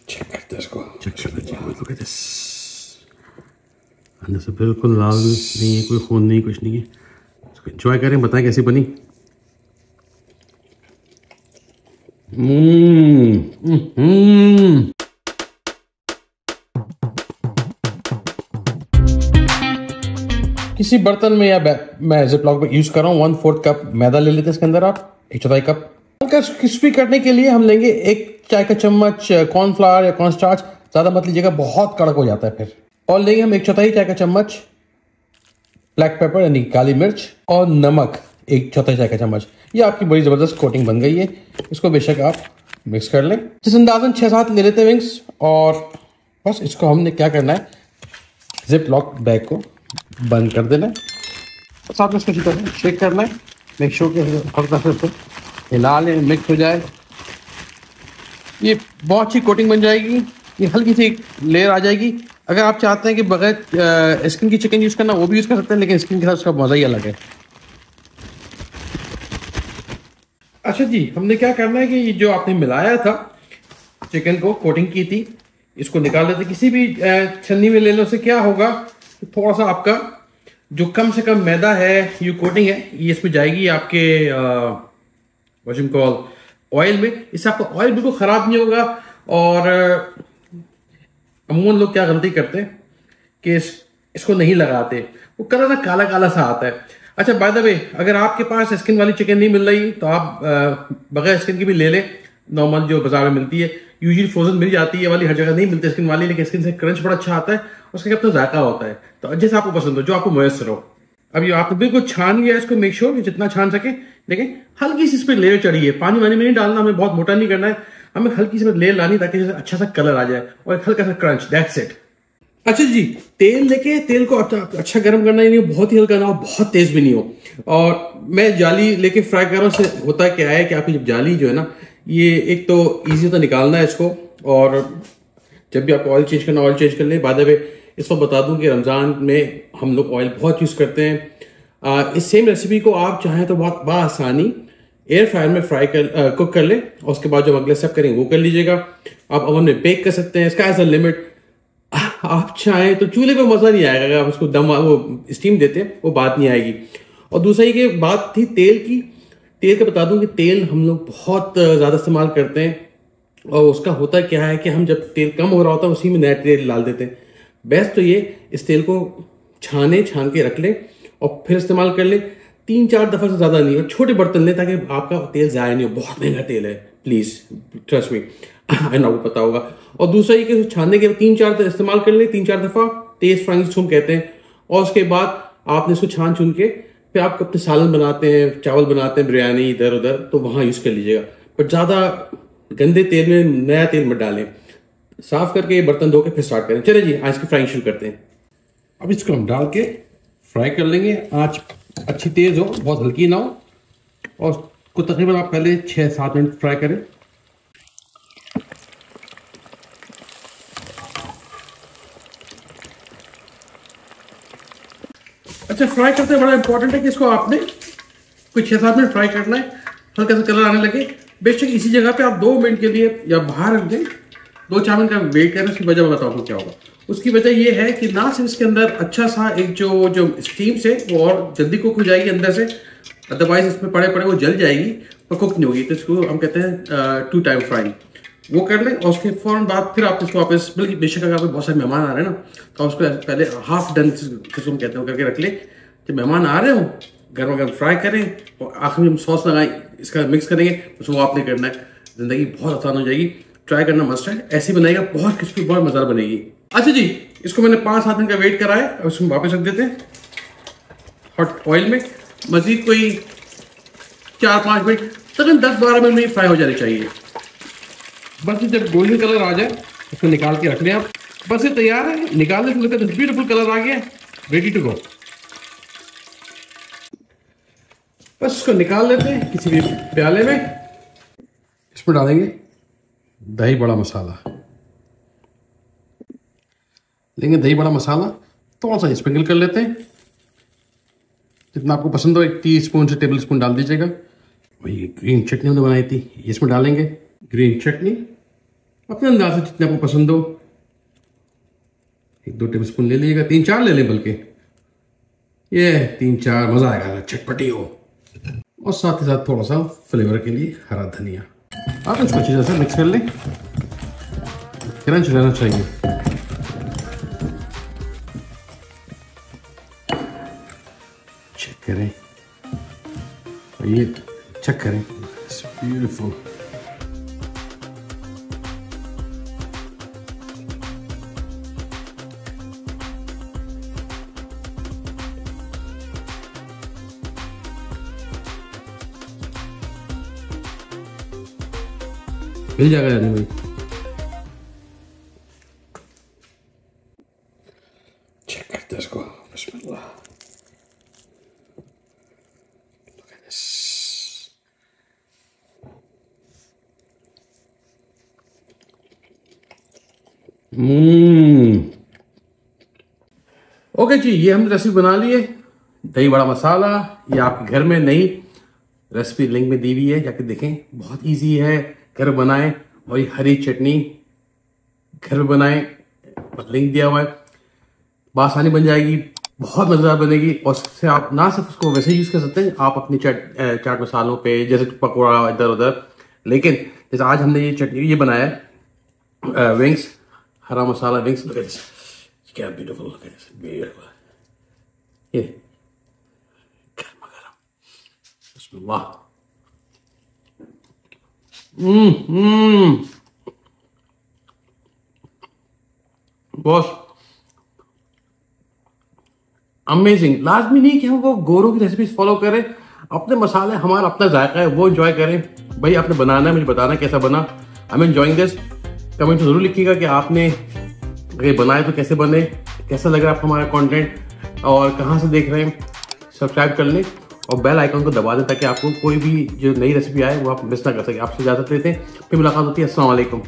Check करते हैं इसको। चेक कर लीजिए। लुक एट दिस, अंदर से बिल्कुल लाल नहीं है, कोई खून नहीं, कुछ नहीं है। इसको एंजॉय करें, बताएं कैसी बनी। किसी बर्तन में या मैं जिपलॉक में यूज कर रहा हूँ 1/4 कप मैदा ले लेते हैं इसके अंदर आप, 1/4 कप। हल्का क्रिस्पी करने के लिए हम लेंगे 1 चाय का चम्मच कॉर्नफ्लावर या कॉर्नस्टार्च, ज्यादा मत लीजिएगा, बहुत कड़क हो जाता है फिर। और लेंगे हम 1/4 चाय का चम्मच ब्लैक पेपर यानी काली मिर्च, और नमक 1/4 चाय का चम्मच। ये आपकी बड़ी जबरदस्त कोटिंग बन गई है। इसको बेशक आप मिक्स कर लें। जिस अंदाजन 6-7 ले लेते हैं विंग्स, और बस इसको हमने क्या करना है, जिप लॉक बैग को बंद कर देना है। साथ में इसको शेक करना है, मेक श्योर कि हल्का सा हिला लें, मिक्स हो जाए। ये बहुत अच्छी कोटिंग बन जाएगी, ये हल्की सी लेयर आ जाएगी। अगर आप चाहते हैं कि बगैर स्किन की चिकन यूज़ करना, वो भी यूज़ कर सकते हैं, लेकिन स्किन के साथ उसका मज़ा ही अलग है। अच्छा जी, हमने क्या करना है कि ये जो आपने मिलाया था चिकन को, कोटिंग की थी, इसको निकाल लेते। किसी भी छन्नी में ले लो, उससे क्या होगा, थोड़ा सा आपका जो कम से कम मैदा है, ये कोटिंग है, ये इसमें जाएगी आपके ऑयल में। इससे आपका ऑयल बिल्कुल खराब नहीं होगा। और अमूमन लोग क्या गलती करते हैं कि इसको नहीं लगाते, वो कलर ना काला काला सा आता है। अच्छा, बाय द वे, अगर आपके पास स्किन वाली चिकन नहीं मिल रही तो आप बगैर स्किन की भी ले लें, नॉर्मल जो बाजार में मिलती है। यूजुअली फ्रोजन मिल जाती है, वाली हर जगह नहीं मिलती स्किन वाली, लेकिन स्किन से क्रंच बड़ा अच्छा आता है, उसका अपना जायका होता है। तो जैसे आपको पसंद हो, जो आपको मुयसर हो। अब ये आपने बिल्कुल छान लिया इसको, मेक श्योर जितना छान सके। लेकिन हल्की सी इस पर लेयर चढ़ी है, पानी वानी में नहीं डालना, हमें बहुत मोटा नहीं करना है, हमें हल्की सी लेयर लानी ताकि जैसे अच्छा सा कलर आ जाए और एक हल्का सा क्रंच, दैट्स इट। अच्छा जी, तेल लेके तेल को अच्छा गर्म करना ही नहीं हो, बहुत ही हल्का ना हो, बहुत तेज भी नहीं हो। और मैं जाली लेके फ्राई कर रहा हूँ। से होता क्या है कि आपकी जब जाली जो है ना, ये एक तो ईजी होता निकालना है इसको, और जब भी आपको ऑयल चेंज करना, ऑयल चेंज कर ले। बाय द वे, इसको बता दूं कि रमज़ान में हम लोग ऑयल बहुत यूज़ करते हैं। इस सेम रेसिपी को आप चाहें तो बहुत आसानी एयर फ्रायर में कुक कर ले, और उसके बाद जो अगले स्टेप करेंगे वो कर लीजिएगा। आप ओवन में बेक कर सकते हैं, इसका एज अ लिमिट। आप चाहें तो चूल्हे पे मज़ा नहीं आएगा, अगर आप उसको वो स्टीम देते हैं वो बात नहीं आएगी। और दूसरी की बात थी तेल की। तेल का बता दूं कि तेल हम लोग बहुत ज़्यादा इस्तेमाल करते हैं, और उसका होता क्या है कि हम जब तेल कम हो रहा होता है उसी में नया तेल डाल देते हैं। बेस्ट तो ये इस तेल को छान के रख ले और फिर इस्तेमाल कर ले। 3-4 दफ़ा से ज़्यादा नहीं, और छोटे बर्तन ले ताकि आपका तेल ज़ाया नहीं हो। बहुत महंगा तेल है, please trust me, I know आपको पता होगा। और दूसरा ये कि छानने के 3-4 इस्तेमाल कर ले, 3-4 दफ़ा, तेज फ्राइंग जिसको हम कहते हैं। और उसके बाद आपने इसको छान चुन के फिर आप अपने सालन बनाते हैं, चावल बनाते हैं, बिरयानी इधर उधर, तो वहाँ यूज़ कर लीजिएगा। बट ज़्यादा गंदे तेल में नया तेल मत डालें। साफ करके बर्तन धो के फिर स्टार्ट करें। चलिए जी, आज की फ्राइंग शुरू करते हैं। अब इसको हम डाल के फ्राई कर लेंगे। आँच अच्छी तेज हो, बहुत हल्की ना हो, और उसको तकरीबन आप पहले 6-7 मिनट फ्राई करें। अच्छा, फ्राई करते बड़ा इंपॉर्टेंट है कि इसको आपने कोई 6-7 मिनट फ्राई करना है, हल्का सा कलर आने लगे। बेशक इसी जगह पे आप 2 मिनट के लिए या बाहर रख दें, 2-4 मिनट का वेट करें। उसकी वजह मैं बताऊँ क्या होगा। उसकी वजह ये है कि ना सिर्फ इसके अंदर अच्छा सा एक जो स्टीम से वो और जल्दी कुक हो जाएगी अंदर से, अदरवाइज इसमें पड़े वो जल जाएगी और कुक नहीं होगी। तो इसको हम कहते हैं 2 टाइम फ्राइंग, वो कर लें। और उसके फौरन बाद फिर आप इसको वापस, बल्कि बेशक अगर बहुत सारे मेहमान आ रहे हैं ना, तो उसको पहले हाफ डन जिसको हम कहते हैं करके रख ले। जब मेहमान आ रहे हो, गर्मा गर्म फ्राई करें, और आखिर में हम सॉस लगाएं, इसका मिक्स करेंगे, बस वो आपने करना है। जिंदगी बहुत आसान हो जाएगी, ट्राई करना मस्ट है। ऐसी बनाएगा, बहुत क्रिस्पी, बहुत मज़ेदार बनेगी। अच्छा जी, इसको मैंने 5-7 मिनट का वेट करा है, अब इसको वापस रख देते हैं हॉट ऑयल में। मजीद कोई 4-5 मिनट, तकरीबन 10-12 मिनट में फ्राई हो जानी चाहिए। बस जब गोल्डन कलर आ जाए इसको निकाल के रख लें आप। बस ये तैयार है, निकाल लें। ब्यूटीफुल कलर आ गया, रेडी टू गो। बस इसको निकाल लेते हैं किसी भी प्याले में। इसमें डालेंगे दही बड़ा मसाला, लेंगे दही बड़ा मसाला, थोड़ा सा स्प्रिंकल कर लेते हैं, जितना आपको पसंद हो। 1 टीस्पून से टेबल स्पून डाल दीजिएगा। वही ग्रीन चटनी हमने बनाई थी, इसमें डालेंगे ग्रीन चटनी, अपने अंदाज से जितने आपको पसंद हो। 1-2 टेबलस्पून ले लीजिएगा, 3-4 ले लें बल्कि, ये 3-4 मजा आएगा, चटपटी हो। और साथ ही साथ थोड़ा सा फ्लेवर के लिए हरा धनिया। आप इसको अच्छी तरह से मिक्स कर लें, क्रंच रहना चाहिए। चेक करें, ये चेक करें, इट्स ब्यूटीफुल। मिल जाएगा यानी भाई। चेक करते हैं इसको, बिस्मिल्लाह। ओके जी, ये हमने रेसिपी बना ली है, दही बड़ा मसाला। ये आपके घर में नई रेसिपी लिंक में दी हुई है, जाके देखें, बहुत इजी है, घर बनाएं। और ये हरी चटनी घर में बनाएं, लिंक दिया हुआ है, बासानी बन जाएगी, बहुत मजेदार बनेगी। और उससे आप ना सिर्फ उसको वैसे यूज कर सकते हैं, आप अपनी चाट मसालों पे, जैसे पकौड़ा इधर उधर, लेकिन जैसे आज हमने ये चटनी ये बनाया है, विंग्स, हरा मसाला विंग्स, क्या ब्यूटीफुल, ब्यूटीफुल। ये गर्मा गर्म, बिस्मिल्लाह। Boss amazing. लाजमी नहीं कि हम वो गोरों की रेसिपीज फॉलो करें, अपने मसाले, हमारा अपना जायका है, वो एंजॉय करें। भाई आपने बनाना है, मुझे बताना कैसा बना। I am enjoying this. Comment में जरूर लिखिएगा कि आपने अगर बनाए तो कैसे बने, कैसा लग रहा है आपको हमारा कंटेंट, और कहाँ से देख रहे हैं। सब्सक्राइब कर लें और बेल आइकन को दबा दें ताकि आपको कोई भी जो नई रेसिपी आए वो आप मिस ना कर सके। आपसे इजाजत लेते हैं, फिर मुलाकात होती है। अस्सलाम वालेकुम।